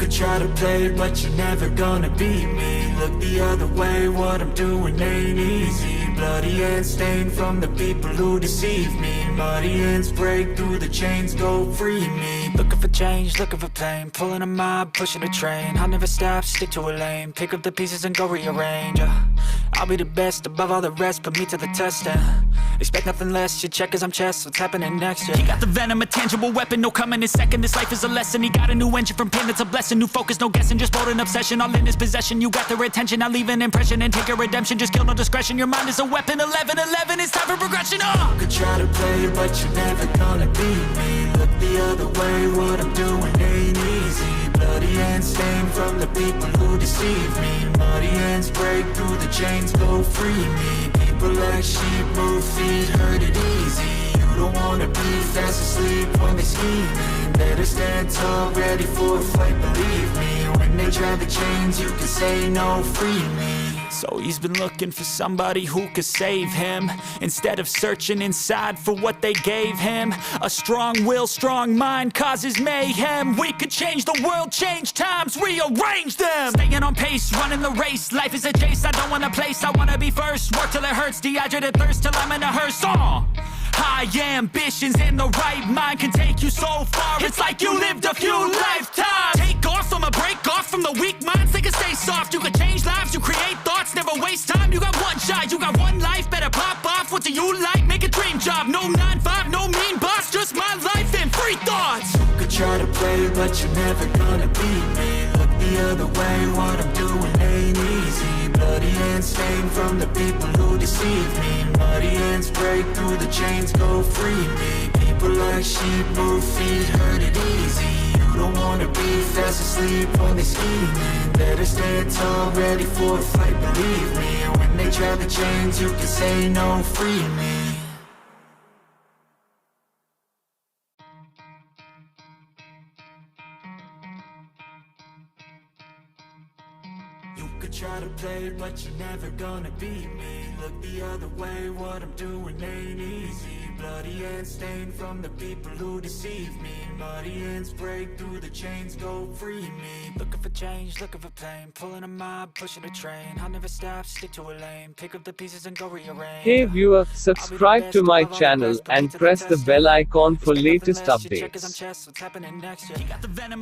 could try to play, but you're never gonna beat me. Look the other way, what I'm doing ain't easy. Bloody hands stained from the people who deceive me. Muddy hands break through the chains, go free me. Looking for change, looking for pain, pulling a mob, pushing a train. I'll never stop, stick to a lane, pick up the pieces and go rearrange. I'll be the best above all the rest, put me to the test and expect nothing less. You check as I'm chess, what's happening next? Yeah. He got the venom, a tangible weapon, no coming in second. This life is a lesson. He got a new engine from pain, that's a blessing. New focus, no guessing, just bold and obsession. All in his possession, you got their attention. I leave an impression and take a redemption. Just kill, no discretion. Your mind is a weapon. 11-11, it's time for progression. You could try to play, but you're never gonna beat me. Look the other way, what I'm doing ain't easy. Bloody hands stained from the people who deceive me. Muddy hands break through the chains, go free me. People like sheep move feet, hurt it easy. You don't wanna be fast asleep when they scheming. Better stand tall, ready for a fight, believe me. When they try the chains, you can say no, free me. So he's been looking for somebody who could save him, instead of searching inside for what they gave him. A strong will, strong mind causes mayhem. We could change the world, change times, rearrange them. Staying on pace, running the race. Life is a chase, I don't want a place, I wanna be first. Work till it hurts, dehydrated thirst till I'm in a hearse. High ambitions in the right mind can take you so far. It's like you lived a few lifetimes. Take off, I'ma break off from the weak minds. They can stay soft, you can change lives, you create thoughts. Never waste time, you got one shot, you got one life. Better pop off, what do you like? Make a dream job, no 9-5, no mean boss. Just my life and free thoughts. You could try to play, but you're never gonna beat me. Look the other way, what I'm doing ain't easy. Bloody hands stained from the people who deceive me. Muddy hands break through the chains, go free me. People like sheep move feet, hurt it easy. You don't wanna be fast asleep when they scheming. Better stand tall, ready for a fight, believe me. When they try the chains, you can say no, free me. You could try to play, but you're never gonna beat me. Look the other way, what I'm doing ain't easy. Bloody hands stained from the people who deceive me. Muddy hands break through the chains, go free me. Looking for change, looking for pain, pulling a mob, pushing a train. I'll never stop, stick to a lane, pick up the pieces and go rearrange. Hey viewer, subscribe to my channel and press the bell icon for latest updates.